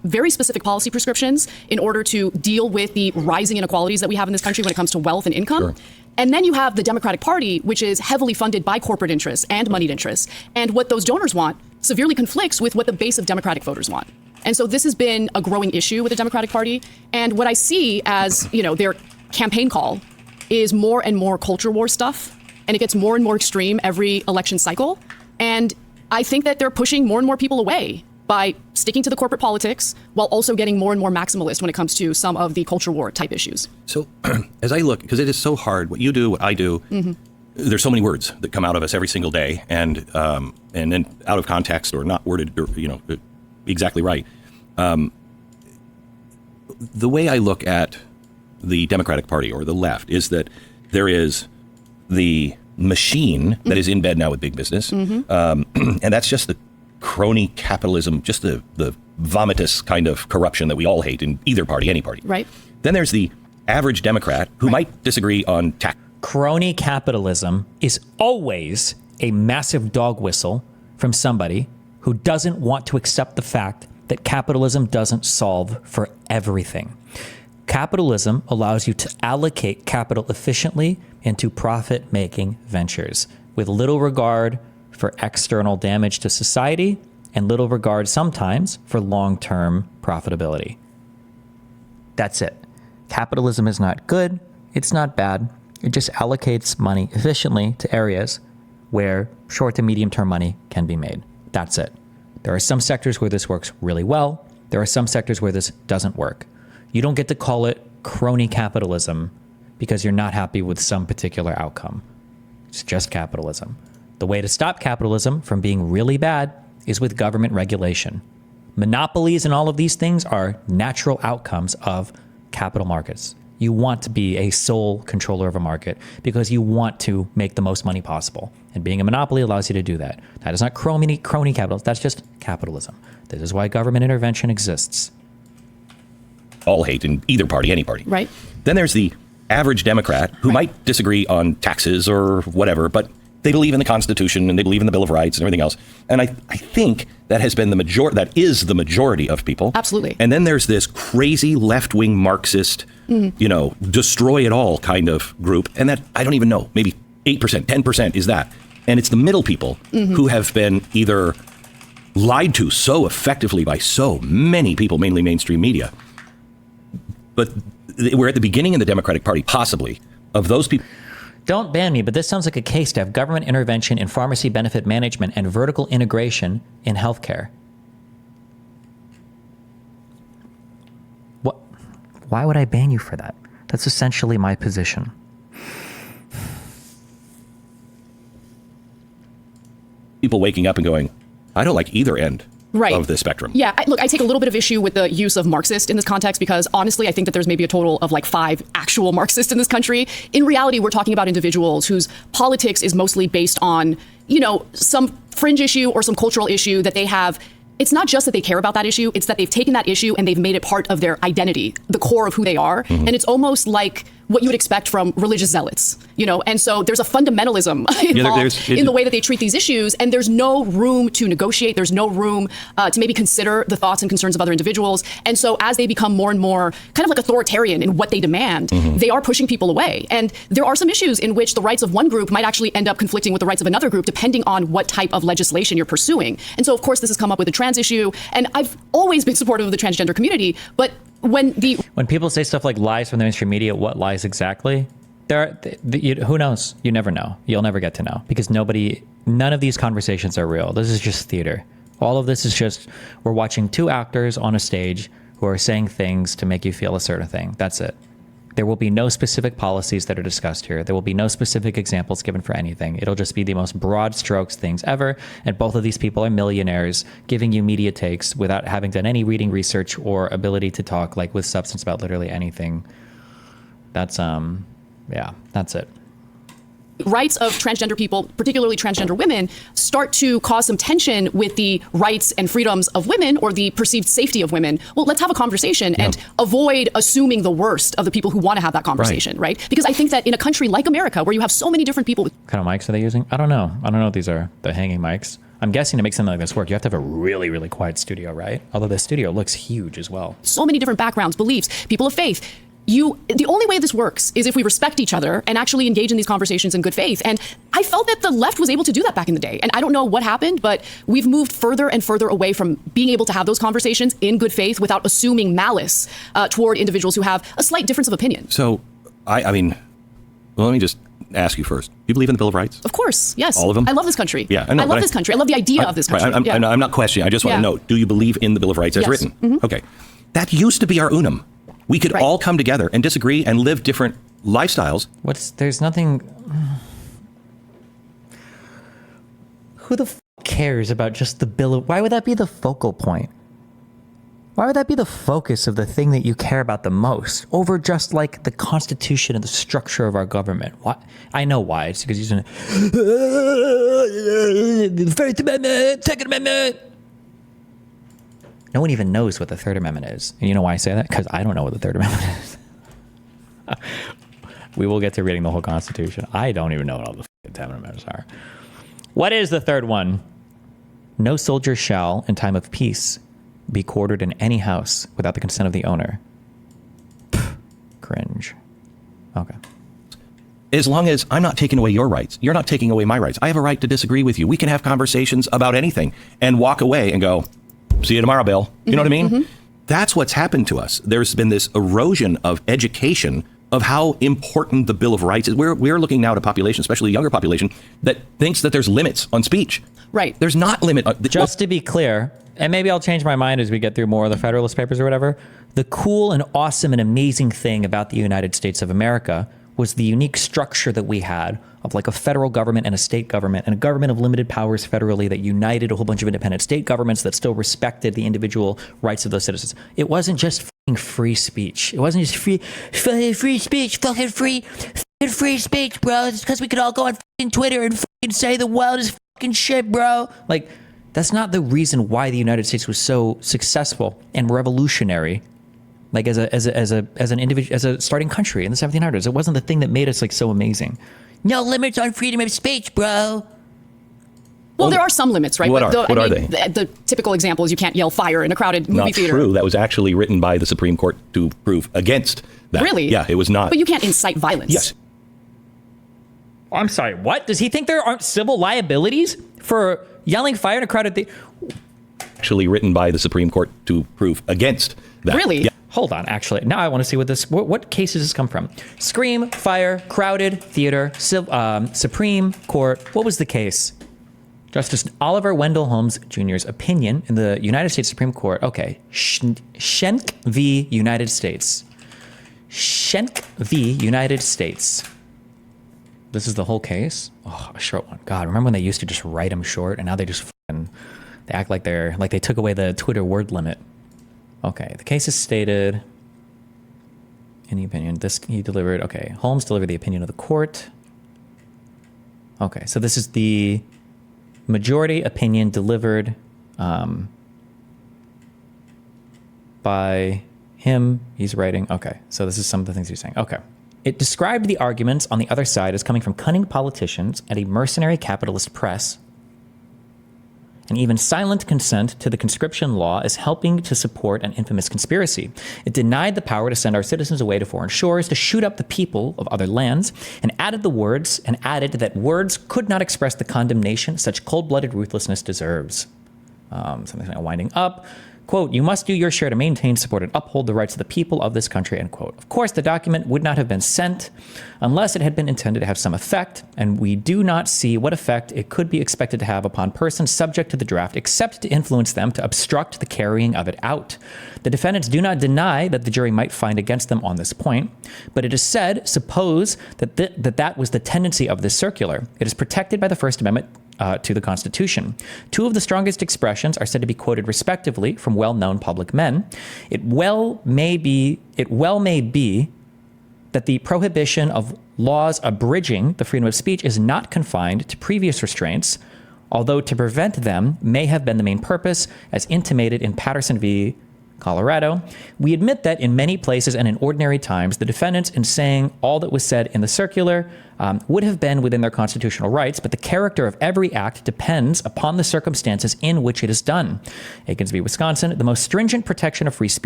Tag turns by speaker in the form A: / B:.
A: very specific policy prescriptions in order to deal with the rising inequalities that we have in this country when it comes to wealth and income.
B: Sure.
A: And then you have the Democratic Party, which is heavily funded by corporate interests and moneyed interests. And what those donors want severely conflicts with what the base of Democratic voters want. And so this has been a growing issue with the Democratic Party. And what I see as, their campaign call is more and more culture war stuff. And it gets more and more extreme every election cycle. And I think that they're pushing more and more people away by sticking to the corporate politics while also getting more and more maximalist when it comes to some of the culture war type issues.
B: So as I look, because it is so hard, what you do, what I do, there's so many words that come out of us every single day, and then out of context or not worded, or, exactly right. The way I look at the Democratic Party or the left is that there is the machine that is in bed now with big business, and that's just the crony capitalism, just the vomitous kind of corruption that we all hate in either party, any party.
A: Right.
B: Then there's the average Democrat who might disagree on tax.
C: Crony capitalism is always a massive dog whistle from somebody who doesn't want to accept the fact that capitalism doesn't solve for everything. Capitalism allows you to allocate capital efficiently into profit-making ventures with little regard for external damage to society and little regard sometimes for long-term profitability. That's it. Capitalism is not good. It's not bad. It just allocates money efficiently to areas where short to medium-term money can be made. That's it. There are some sectors where this works really well. There are some sectors where this doesn't work. You don't get to call it crony capitalism because you're not happy with some particular outcome. It's just capitalism. The way to stop capitalism from being really bad is with government regulation. Monopolies and all of these things are natural outcomes of capital markets. You want to be a sole controller of a market because you want to make the most money possible. And being a monopoly allows you to do that. That is not crony capitalism. That's just capitalism. This is why government intervention exists.
B: All hate in either party, any party.
A: Right.
B: Then there's the average Democrat who might disagree on taxes or whatever, but they believe in the Constitution and they believe in the Bill of Rights and everything else. And I think that has been that is the majority of people.
A: Absolutely.
B: And then there's this crazy left-wing Marxist, destroy it all kind of group. And that, I don't even know, maybe 8%, 10% is that. And it's the middle people who have been either lied to so effectively by so many people, mainly mainstream media. But we're at the beginning in the Democratic Party, possibly, of those people.
C: Don't ban me, but this sounds like a case to have government intervention in pharmacy benefit management and vertical integration in healthcare. What? Why would I ban you for that? That's essentially my position.
B: People waking up and going, I don't like either end. Right. Of the spectrum.
A: Yeah, I take a little bit of issue with the use of Marxist in this context because honestly, I think that there's maybe a total of like 5 actual Marxists in this country. In reality, we're talking about individuals whose politics is mostly based on, some fringe issue or some cultural issue that they have. It's not just that they care about that issue, it's that they've taken that issue and they've made it part of their identity, the core of who they are. And it's almost like what you would expect from religious zealots, and so there's a fundamentalism involved in the way that they treat these issues, and there's no room to negotiate, there's no room to maybe consider the thoughts and concerns of other individuals. And so as they become more and more kind of like authoritarian in what they demand, they are pushing people away. And there are some issues in which the rights of one group might actually end up conflicting with the rights of another group, depending on what type of legislation you're pursuing. And so of course this has come up with the trans issue, and I've always been supportive of the transgender community, but when
C: people say stuff like lies from the mainstream media, what lies exactly? Who knows? You never know. You'll never get to know because none of these conversations are real. This is just theater. All of this is just, we're watching 2 actors on a stage who are saying things to make you feel a certain thing. That's it. There will be no specific policies that are discussed here. There will be no specific examples given for anything. It'll just be the most broad strokes things ever. And both of these people are millionaires giving you media takes without having done any reading research or ability to talk like with substance about literally anything. That's, that's it.
A: Rights of transgender people, particularly transgender women, start to cause some tension with the rights and freedoms of women or the perceived safety of women. Well, let's have a conversation and avoid assuming the worst of the people who want to have that conversation, right? Because I think that in a country like America, where you have so many different people.
C: What kind of mics are they using? I don't know. I don't know if these are the hanging mics. I'm guessing to make something like this work, you have to have a really, really quiet studio, right? Although the studio looks huge as well.
A: So many different backgrounds, beliefs, people of faith. The only way this works is if we respect each other and actually engage in these conversations in good faith. And I felt that the left was able to do that back in the day. And I don't know what happened, but we've moved further and further away from being able to have those conversations in good faith without assuming malice toward individuals who have a slight difference of opinion.
B: So, I mean, well, let me just ask you first. Do you believe in the Bill of Rights?
A: Of course, yes.
B: All of them?
A: I love this country.
B: Yeah,
A: I love this country. I love the idea of this country.
B: I'm not questioning. I just want to know, do you believe in the Bill of Rights as written? Mm-hmm. Okay. That used to be our unum. We could all come together and disagree and live different lifestyles.
C: There's nothing... Who the cares about just the Bill of... Why would that be the focal point? Why would that be the focus of the thing that you care about the most over just like the Constitution and the structure of our government? Why? I know why. It's because you're saying, the First Amendment, Second Amendment. No one even knows what the Third Amendment is. And you know why I say that? Because I don't know what the Third Amendment is. We will get to reading the whole Constitution. I don't even know what all the Ten Amendments are. What is the third one? No soldier shall, in time of peace, be quartered in any house without the consent of the owner. Pff, cringe. Okay.
B: As long as I'm not taking away your rights, you're not taking away my rights. I have a right to disagree with you. We can have conversations about anything and walk away and go, see you tomorrow, Bill. You know what I mean? Mm-hmm. That's what's happened to us. There's been this erosion of education of how important the Bill of Rights is. We're looking now at a population, especially a younger population, that thinks that there's limits on speech.
A: Right.
B: There's not limit.
C: Just to be clear, and maybe I'll change my mind as we get through more of the Federalist Papers or whatever, the cool and awesome and amazing thing about the United States of America was the unique structure that we had of like a federal government and a state government and a government of limited powers federally that united a whole bunch of independent state governments that still respected the individual rights of those citizens. It wasn't just fucking free speech. It wasn't just free speech, fucking free speech, bro. It's because we could all go on fucking Twitter and fucking say the world is fucking shit, bro. Like, that's not the reason why the United States was so successful and revolutionary. Like as an individual, as a starting country in the 1700s, it wasn't the thing that made us like so amazing. No limits on freedom of speech, bro.
A: Well, there are some limits, right?
B: What are they?
A: The typical example is you can't yell fire in a crowded movie theater.
B: Not true. That was actually written by the Supreme Court to prove against that.
A: Really?
B: Yeah, it was not.
A: But you can't incite violence.
B: Yes.
C: I'm sorry, what? Does he think there aren't civil liabilities for yelling fire in a crowded theater?
B: Actually written by the Supreme Court to prove against that.
A: Really?
B: Yeah.
C: Hold on, actually. Now I want to see what case does this come from? Scream, fire, crowded theater, Supreme Court. What was the case? Justice Oliver Wendell Holmes Jr.'s opinion in the United States Supreme Court. Okay. Schenck v. United States. Schenck v. United States. This is the whole case? Oh, a short one. God, remember when they used to just write them short and now they just they act like they took away the Twitter word limit. Okay, the case is stated in the opinion. Holmes delivered the opinion of the court. Okay, so this is the majority opinion delivered by him. He's writing. Okay, so this is some of the things he's saying. Okay. It described the arguments on the other side as coming from cunning politicians and a mercenary capitalist press, and even silent consent to the conscription law as helping to support an infamous conspiracy. It denied the power to send our citizens away to foreign shores to shoot up the people of other lands, and added that words could not express the condemnation such cold-blooded ruthlessness deserves. Something like winding up. Quote, you must do your share to maintain, support, and uphold the rights of the people of this country, end quote. Of course, the document would not have been sent unless it had been intended to have some effect, and we do not see what effect it could be expected to have upon persons subject to the draft, except to influence them to obstruct the carrying of it out. The defendants do not deny that the jury might find against them on this point, but it is said, suppose that that was the tendency of this circular. It is protected by the First Amendment to the Constitution. Two of the strongest expressions are said to be quoted respectively from well-known public men. It well may be that the prohibition of laws abridging the freedom of speech is not confined to previous restraints, although to prevent them may have been the main purpose, as intimated in Patterson v. Colorado, we admit that in many places and in ordinary times, the defendants, in saying all that was said in the circular, would have been within their constitutional rights, but the character of every act depends upon the circumstances in which it is done. Aikens v. Wisconsin, the most stringent protection of free speech